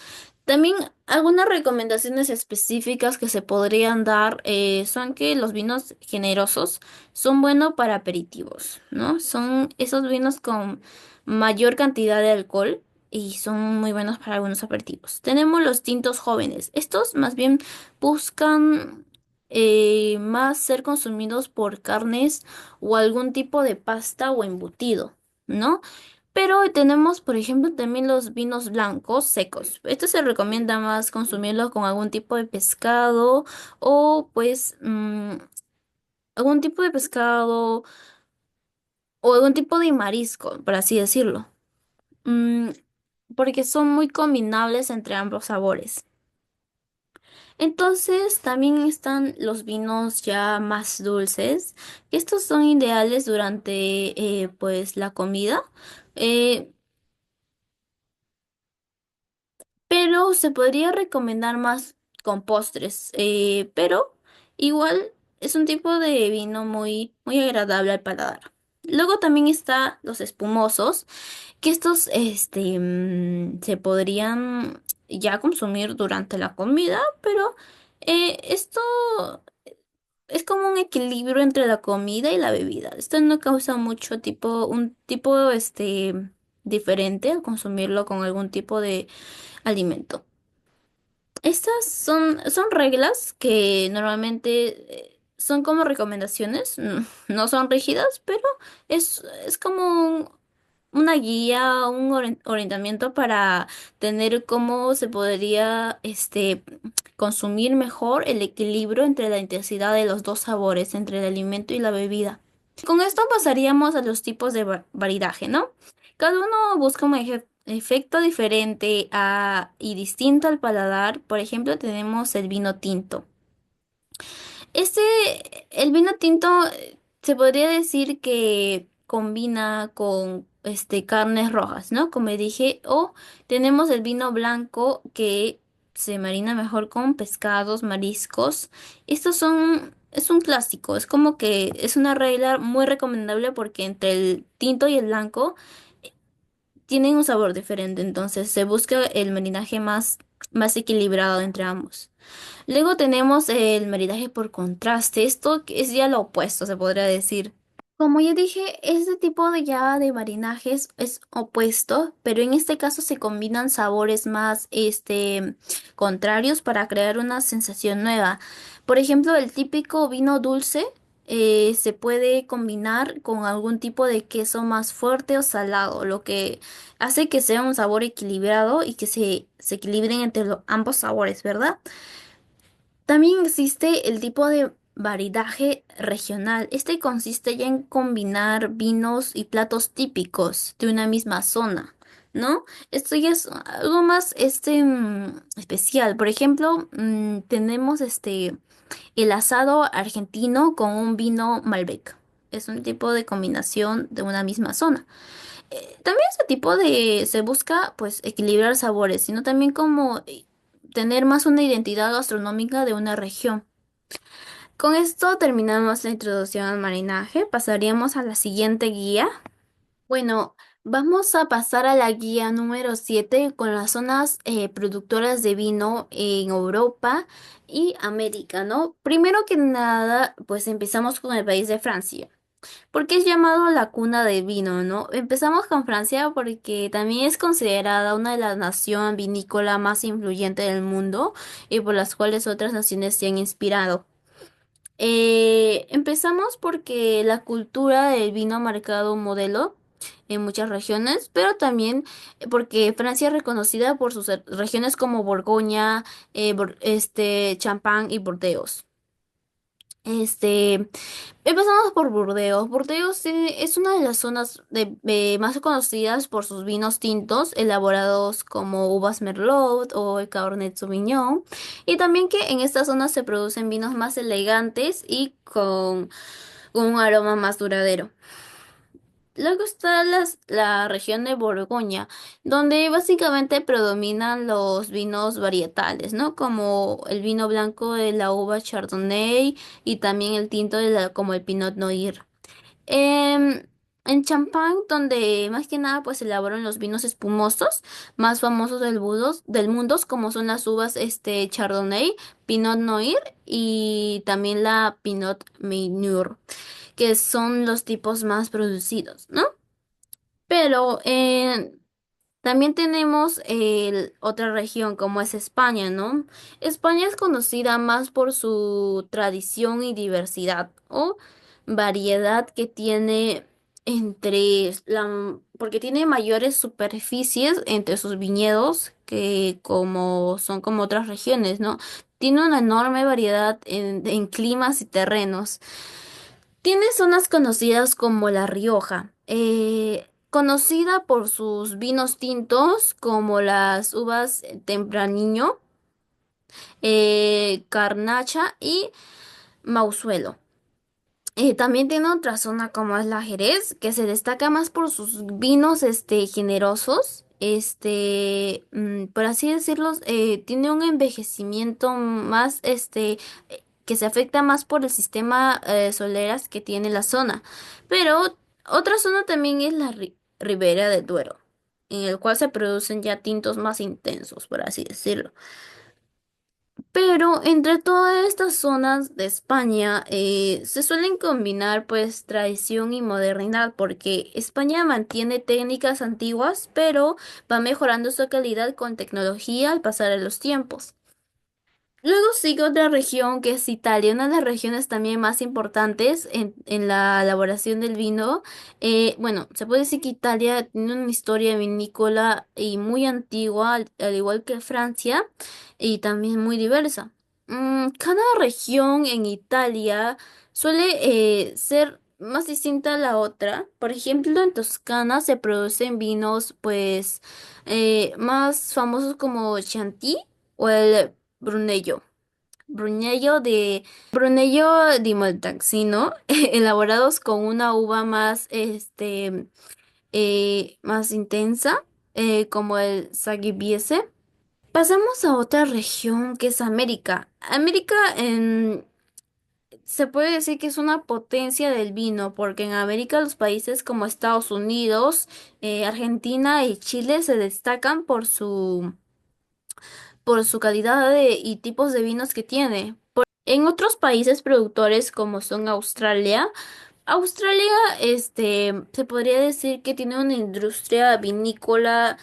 También algunas recomendaciones específicas que se podrían dar son que los vinos generosos son buenos para aperitivos, ¿no? Son esos vinos con mayor cantidad de alcohol y son muy buenos para algunos aperitivos. Tenemos los tintos jóvenes. Estos más bien buscan más ser consumidos por carnes o algún tipo de pasta o embutido, ¿no? Pero tenemos, por ejemplo, también los vinos blancos secos. Esto se recomienda más consumirlo con algún tipo de pescado o pues algún tipo de pescado o algún tipo de marisco, por así decirlo. Mm, porque son muy combinables entre ambos sabores. Entonces también están los vinos ya más dulces. Estos son ideales durante pues la comida. Eh, pero se podría recomendar más con postres, pero igual es un tipo de vino muy agradable al paladar. Luego también está los espumosos, que estos se podrían ya consumir durante la comida, pero esto es como un equilibrio entre la comida y la bebida. Esto no causa mucho un tipo diferente al consumirlo con algún tipo de alimento. Estas son reglas que normalmente son como recomendaciones, no son rígidas, pero es como una guía, orientamiento para tener cómo se podría consumir mejor el equilibrio entre la intensidad de los dos sabores, entre el alimento y la bebida. Con esto pasaríamos a los tipos de maridaje, ¿no? Cada uno busca un efecto diferente y distinto al paladar. Por ejemplo, tenemos el vino tinto. Este, el vino tinto se podría decir que combina con carnes rojas, ¿no? Como dije, o tenemos el vino blanco que se marina mejor con pescados, mariscos. Es un clásico, es como que es una regla muy recomendable porque entre el tinto y el blanco tienen un sabor diferente, entonces se busca el marinaje más equilibrado entre ambos. Luego tenemos el maridaje por contraste, esto que es ya lo opuesto, se podría decir. Como ya dije, este tipo de ya de marinajes es opuesto, pero en este caso se combinan sabores más contrarios para crear una sensación nueva. Por ejemplo, el típico vino dulce se puede combinar con algún tipo de queso más fuerte o salado, lo que hace que sea un sabor equilibrado y que se equilibren entre ambos sabores, ¿verdad? También existe el tipo de maridaje regional. Este consiste ya en combinar vinos y platos típicos de una misma zona, ¿no? Esto ya es algo más especial. Por ejemplo, tenemos el asado argentino con un vino Malbec. Es un tipo de combinación de una misma zona. También ese tipo se busca pues equilibrar sabores, sino también como tener más una identidad gastronómica de una región. Con esto terminamos la introducción al marinaje, pasaríamos a la siguiente guía. Bueno, vamos a pasar a la guía número 7 con las zonas productoras de vino en Europa y América, ¿no? Primero que nada, pues empezamos con el país de Francia. Porque es llamado la cuna del vino, ¿no? Empezamos con Francia porque también es considerada una de las naciones vinícola más influyentes del mundo y por las cuales otras naciones se han inspirado. Empezamos porque la cultura del vino ha marcado un modelo en muchas regiones, pero también porque Francia es reconocida por sus regiones como Borgoña, Champagne y Burdeos. Este, empezamos por Burdeos. Burdeos es una de las zonas más conocidas por sus vinos tintos, elaborados como uvas Merlot o el Cabernet Sauvignon. Y también que en esta zona se producen vinos más elegantes y con un aroma más duradero. Luego está la región de Borgoña, donde básicamente predominan los vinos varietales, ¿no? Como el vino blanco de la uva Chardonnay y también el tinto como el Pinot Noir. Em, en Champagne, donde más que nada pues se elaboran los vinos espumosos más famosos del mundo, como son las uvas Chardonnay, Pinot Noir y también la Pinot Meunier, que son los tipos más producidos, ¿no? Pero también tenemos otra región como es España, ¿no? España es conocida más por su tradición y diversidad o variedad que tiene porque tiene mayores superficies entre sus viñedos que como son como otras regiones, ¿no? Tiene una enorme variedad en climas y terrenos. Tiene zonas conocidas como La Rioja, conocida por sus vinos tintos como las uvas Tempranillo, Garnacha y Mausuelo. También tiene otra zona como es la Jerez, que se destaca más por sus vinos generosos. Por así decirlo, tiene un envejecimiento más que se afecta más por el sistema soleras que tiene la zona. Pero otra zona también es la Ribera del Duero, en el cual se producen ya tintos más intensos, por así decirlo. Pero entre todas estas zonas de España se suelen combinar pues tradición y modernidad porque España mantiene técnicas antiguas pero va mejorando su calidad con tecnología al pasar de los tiempos. Luego sigue otra región que es Italia, una de las regiones también más importantes en la elaboración del vino. Bueno, se puede decir que Italia tiene una historia vinícola y muy antigua, al igual que Francia, y también muy diversa. Cada región en Italia suele ser más distinta a la otra. Por ejemplo, en Toscana se producen vinos, pues, más famosos como Chianti o el Brunello. Brunello di Montalcino, elaborados con una uva más, más intensa, como el Sangiovese. Pasamos a otra región que es América. América se puede decir que es una potencia del vino, porque en América los países como Estados Unidos, Argentina y Chile se destacan por su calidad y tipos de vinos que tiene. En otros países productores como son Australia, se podría decir que tiene una industria vinícola,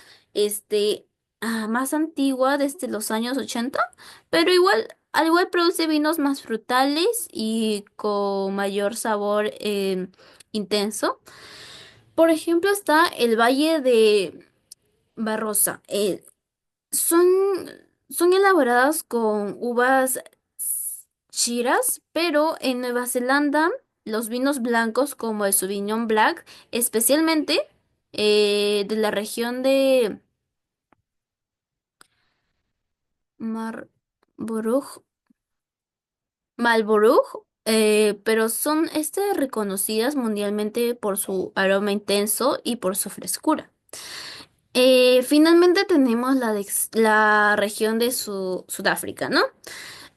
más antigua desde los años 80, pero al igual produce vinos más frutales y con mayor sabor intenso. Por ejemplo, está el Valle de Barrosa. Son, son elaboradas con uvas chiras, pero en Nueva Zelanda los vinos blancos como el Sauvignon Black, especialmente de la región de Marlborough, Marlborough, pero son reconocidas mundialmente por su aroma intenso y por su frescura. Finalmente tenemos la región de Sudáfrica, ¿no?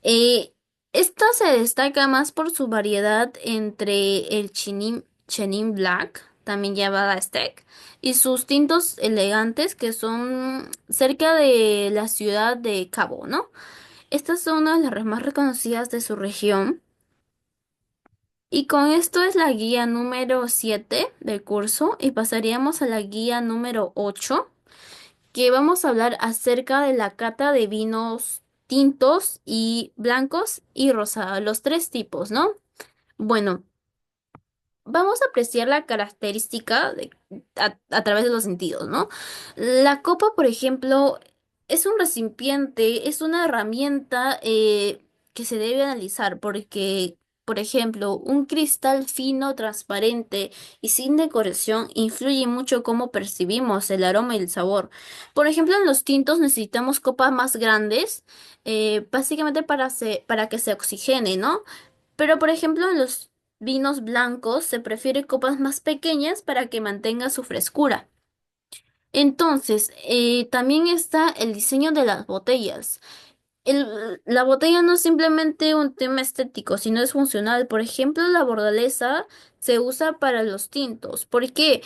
Eh, Esta se destaca más por su variedad entre el Chenin Black, también llamada Steak, y sus tintos elegantes que son cerca de la ciudad de Cabo, ¿no? Estas son una de las más reconocidas de su región. Y con esto es la guía número 7 del curso y pasaríamos a la guía número 8, que vamos a hablar acerca de la cata de vinos tintos y blancos y rosados, los tres tipos, ¿no? Bueno, vamos a apreciar la característica a través de los sentidos, ¿no? La copa, por ejemplo, es un recipiente, es una herramienta que se debe analizar porque Por ejemplo, un cristal fino, transparente y sin decoración influye mucho cómo percibimos el aroma y el sabor. Por ejemplo, en los tintos necesitamos copas más grandes, básicamente para que se oxigene, ¿no? Pero, por ejemplo, en los vinos blancos se prefiere copas más pequeñas para que mantenga su frescura. Entonces, también está el diseño de las botellas. La botella no es simplemente un tema estético, sino es funcional. Por ejemplo, la bordaleza se usa para los tintos. ¿Por qué?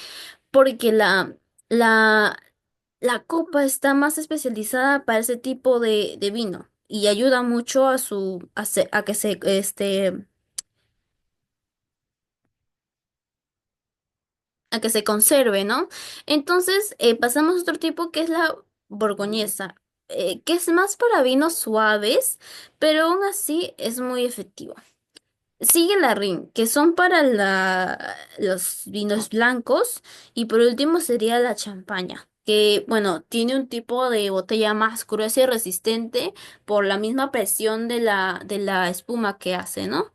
Porque la, la copa está más especializada para ese tipo de vino y ayuda mucho a que a que se conserve, ¿no? Entonces, pasamos a otro tipo que es la borgoñesa, que es más para vinos suaves, pero aún así es muy efectiva. Sigue la Rin, que son para los vinos blancos, y por último sería la champaña, que, bueno, tiene un tipo de botella más gruesa y resistente por la misma presión de la espuma que hace, ¿no?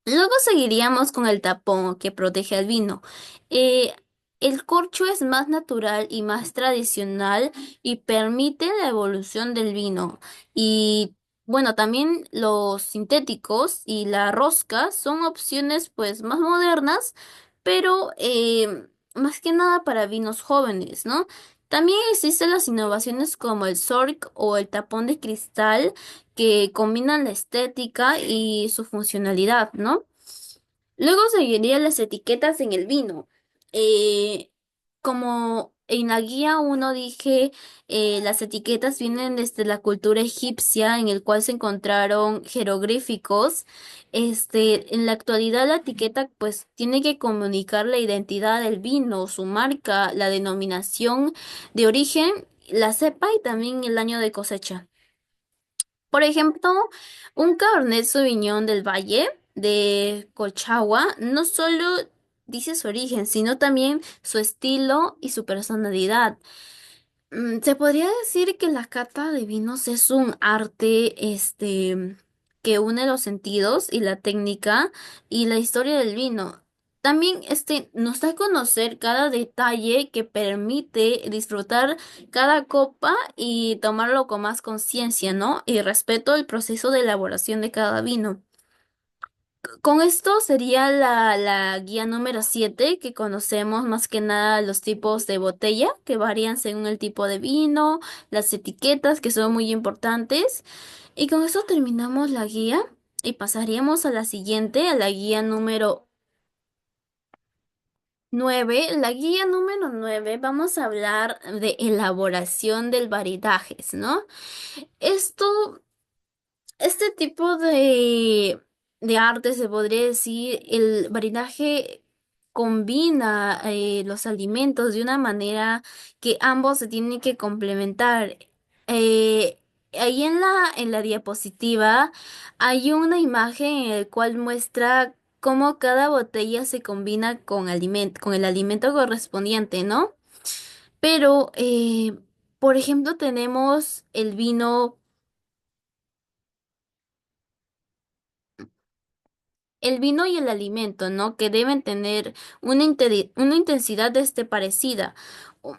Luego seguiríamos con el tapón que protege al vino. Eh, el corcho es más natural y más tradicional y permite la evolución del vino. Y bueno, también los sintéticos y la rosca son opciones pues más modernas, pero más que nada para vinos jóvenes, ¿no? También existen las innovaciones como el Sork o el tapón de cristal que combinan la estética y su funcionalidad, ¿no? Luego seguirían las etiquetas en el vino. Eh, Como en la guía uno dije, las etiquetas vienen desde la cultura egipcia, en el cual se encontraron jeroglíficos. En la actualidad la etiqueta pues tiene que comunicar la identidad del vino, su marca, la denominación de origen, la cepa y también el año de cosecha. Por ejemplo, un Cabernet Sauvignon del Valle de Colchagua no solo dice su origen, sino también su estilo y su personalidad. Se podría decir que la cata de vinos es un arte, que une los sentidos y la técnica y la historia del vino. También, nos da a conocer cada detalle que permite disfrutar cada copa y tomarlo con más conciencia, ¿no? Y respeto al proceso de elaboración de cada vino. Con esto sería la guía número 7 que conocemos más que nada los tipos de botella que varían según el tipo de vino, las etiquetas que son muy importantes. Y con esto terminamos la guía y pasaríamos a la siguiente, a la guía número 9. La guía número 9 vamos a hablar de elaboración del maridajes, ¿no? Esto Este tipo de arte, se podría decir, el maridaje combina los alimentos de una manera que ambos se tienen que complementar. Eh, Ahí en la diapositiva hay una imagen en la cual muestra cómo cada botella se combina con el alimento correspondiente, ¿no? Pero, por ejemplo, tenemos el vino y el alimento, ¿no? Que deben tener una intensidad parecida.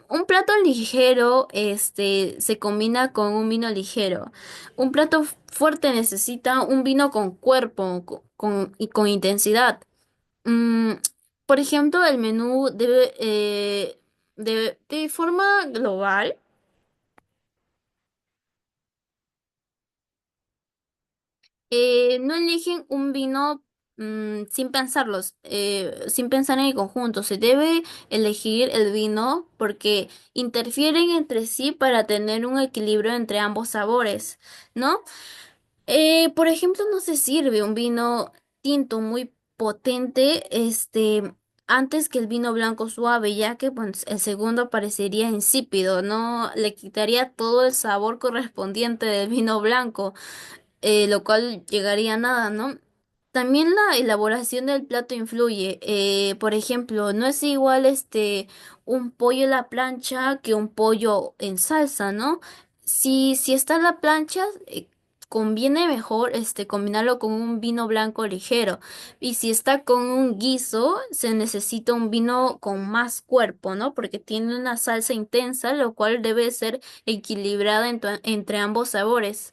Un plato ligero, se combina con un vino ligero. Un plato fuerte necesita un vino con cuerpo, y con intensidad. Mm, por ejemplo, el menú de forma global. No eligen un vino sin pensarlos, sin pensar en el conjunto. Se debe elegir el vino porque interfieren entre sí para tener un equilibrio entre ambos sabores, ¿no? Por ejemplo, no se sirve un vino tinto muy potente, antes que el vino blanco suave, ya que pues, el segundo parecería insípido, ¿no? Le quitaría todo el sabor correspondiente del vino blanco, lo cual llegaría a nada, ¿no? También la elaboración del plato influye. Por ejemplo, no es igual un pollo a la plancha que un pollo en salsa, ¿no? Si está a la plancha, conviene mejor combinarlo con un vino blanco ligero. Y si está con un guiso, se necesita un vino con más cuerpo, ¿no? Porque tiene una salsa intensa, lo cual debe ser equilibrada entre ambos sabores.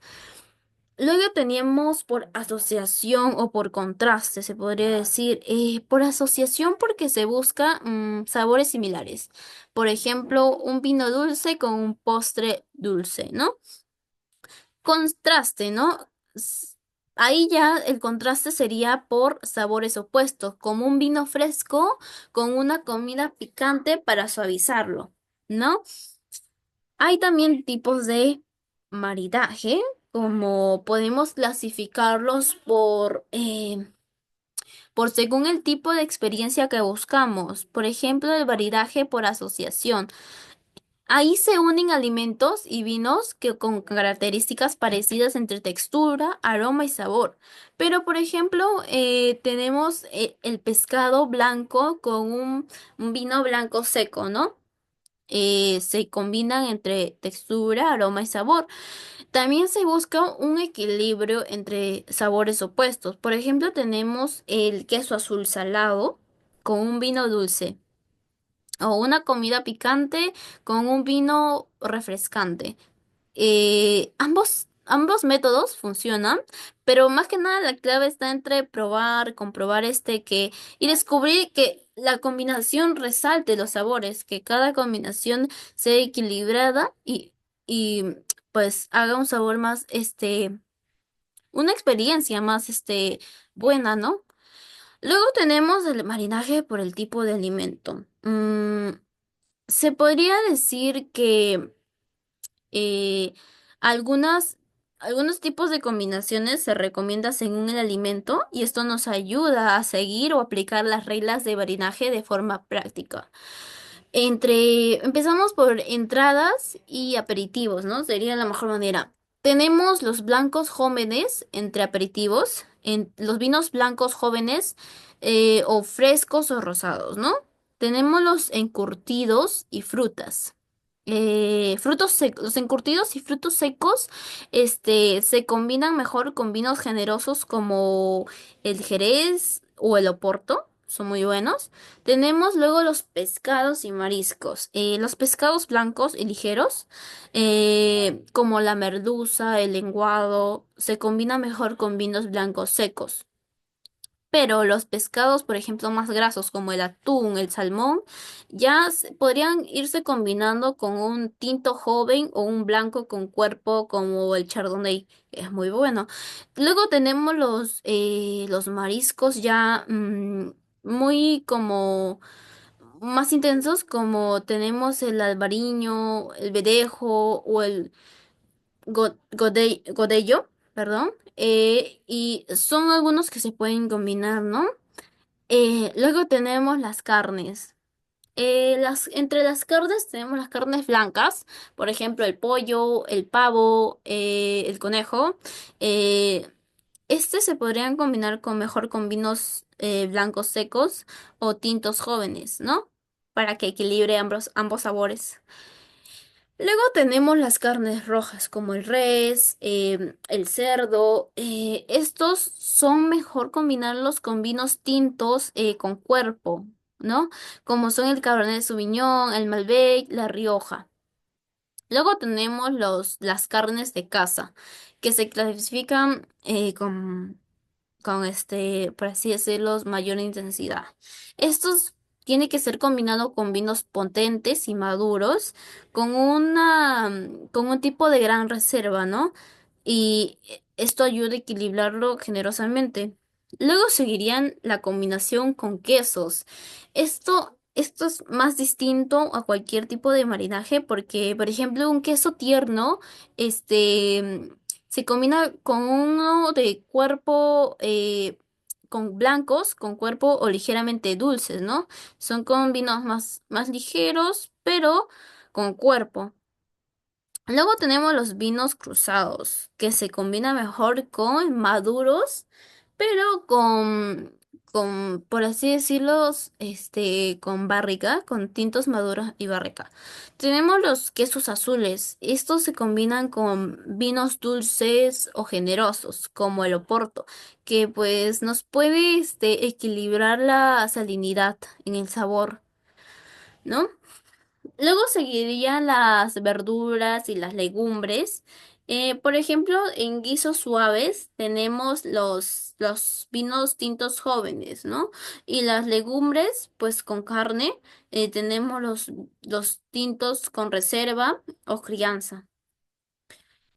Luego teníamos por asociación o por contraste, se podría decir. Por asociación porque se busca sabores similares. Por ejemplo, un vino dulce con un postre dulce, ¿no? Contraste, ¿no? S- Ahí ya el contraste sería por sabores opuestos, como un vino fresco con una comida picante para suavizarlo, ¿no? Hay también tipos de maridaje, como podemos clasificarlos por según el tipo de experiencia que buscamos. Por ejemplo, el maridaje por asociación. Ahí se unen alimentos y vinos que con características parecidas entre textura, aroma y sabor. Pero, por ejemplo, tenemos el pescado blanco con un vino blanco seco, ¿no? Se combinan entre textura, aroma y sabor. También se busca un equilibrio entre sabores opuestos. Por ejemplo, tenemos el queso azul salado con un vino dulce o una comida picante con un vino refrescante. Ambos métodos funcionan, pero más que nada la clave está entre probar, comprobar y descubrir que la combinación resalte los sabores, que cada combinación sea equilibrada y pues haga un sabor más, una experiencia más, buena, ¿no? Luego tenemos el marinaje por el tipo de alimento. Se podría decir que eh, algunas, algunos tipos de combinaciones se recomienda según el alimento y esto nos ayuda a seguir o aplicar las reglas de marinaje de forma práctica. Empezamos por entradas y aperitivos, ¿no? Sería la mejor manera. Tenemos los blancos jóvenes entre aperitivos, los vinos blancos jóvenes o frescos o rosados, ¿no? Tenemos los encurtidos y frutas. Frutos secos, los encurtidos y frutos secos, se combinan mejor con vinos generosos como el Jerez o el Oporto, son muy buenos. Tenemos luego los pescados y mariscos. Los pescados blancos y ligeros, como la merluza, el lenguado, se combinan mejor con vinos blancos secos. Pero los pescados, por ejemplo, más grasos como el atún, el salmón, podrían irse combinando con un tinto joven o un blanco con cuerpo como el chardonnay, que es muy bueno. Luego tenemos los mariscos ya muy como más intensos, como tenemos el albariño, el vedejo o el godello, perdón. Y son algunos que se pueden combinar, ¿no? Luego tenemos las carnes. Entre las carnes tenemos las carnes blancas, por ejemplo, el pollo, el pavo, el conejo. Eh, se podrían combinar mejor con vinos blancos secos o tintos jóvenes, ¿no? Para que equilibre ambos sabores. Luego tenemos las carnes rojas como el res, el cerdo. Estos son mejor combinarlos con vinos tintos con cuerpo, ¿no? Como son el Cabernet Sauvignon, el Malbec, la Rioja. Luego tenemos las carnes de caza, que se clasifican con por así decirlo, mayor intensidad. Estos tiene que ser combinado con vinos potentes y maduros, con un tipo de gran reserva, ¿no? Y esto ayuda a equilibrarlo generosamente. Luego seguirían la combinación con quesos. Esto es más distinto a cualquier tipo de marinaje porque, por ejemplo, un queso tierno, se combina con uno de cuerpo, con blancos, con cuerpo o ligeramente dulces, ¿no? Son con vinos más ligeros, pero con cuerpo. Luego tenemos los vinos cruzados, que se combina mejor con maduros, pero con, por así decirlo, con barrica, con tintos maduros y barrica. Tenemos los quesos azules. Estos se combinan con vinos dulces o generosos, como el Oporto, que pues nos puede, equilibrar la salinidad en el sabor, ¿no? Luego seguirían las verduras y las legumbres. Por ejemplo, en guisos suaves tenemos los vinos tintos jóvenes, ¿no? Y las legumbres, pues con carne, tenemos los tintos con reserva o crianza.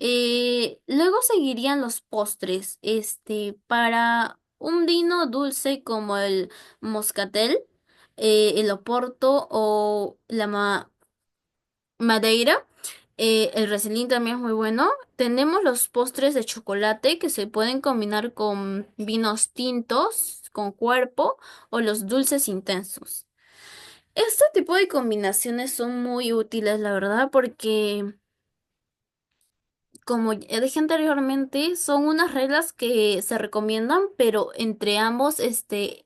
Luego seguirían los postres. Para un vino dulce como el moscatel, el oporto o la Madeira. El Reselín también es muy bueno. Tenemos los postres de chocolate que se pueden combinar con vinos tintos, con cuerpo o los dulces intensos. Este tipo de combinaciones son muy útiles, la verdad, porque como ya dije anteriormente, son unas reglas que se recomiendan, pero entre ambos,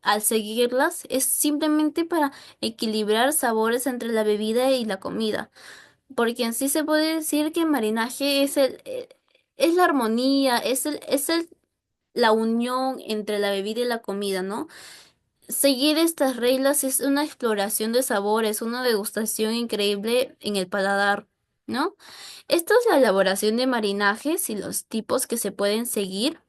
al seguirlas, es simplemente para equilibrar sabores entre la bebida y la comida. Porque en sí se puede decir que el marinaje es la armonía, la unión entre la bebida y la comida, ¿no? Seguir estas reglas es una exploración de sabores, una degustación increíble en el paladar, ¿no? Esto es la elaboración de marinajes y los tipos que se pueden seguir.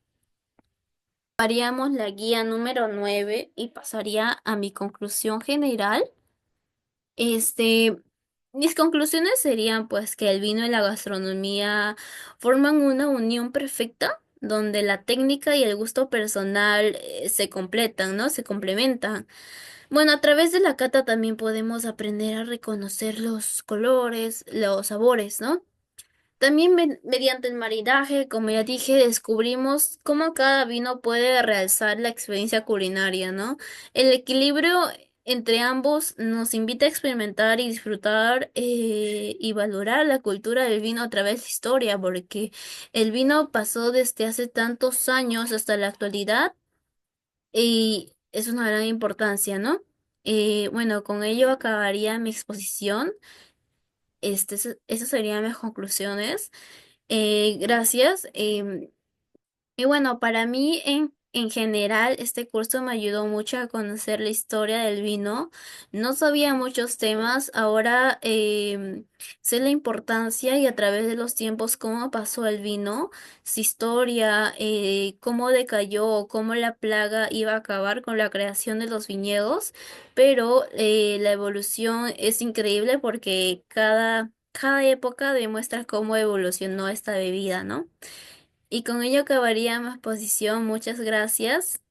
Haríamos la guía número 9 y pasaría a mi conclusión general. Este, Mis conclusiones serían pues que el vino y la gastronomía forman una unión perfecta donde la técnica y el gusto personal se completan, ¿no? Se complementan. Bueno, a través de la cata también podemos aprender a reconocer los colores, los sabores, ¿no? También mediante el maridaje, como ya dije, descubrimos cómo cada vino puede realzar la experiencia culinaria, ¿no? El equilibrio entre ambos nos invita a experimentar y disfrutar y valorar la cultura del vino a través de la historia, porque el vino pasó desde hace tantos años hasta la actualidad y es una gran importancia, ¿no? Bueno, con ello acabaría mi exposición. Esas serían mis conclusiones. Gracias. Y bueno, para mí en general este curso me ayudó mucho a conocer la historia del vino. No sabía muchos temas, ahora sé la importancia y a través de los tiempos cómo pasó el vino, su historia, cómo decayó, cómo la plaga iba a acabar con la creación de los viñedos, pero la evolución es increíble porque cada época demuestra cómo evolucionó esta bebida, ¿no? Y con ello acabaría mi exposición. Muchas gracias.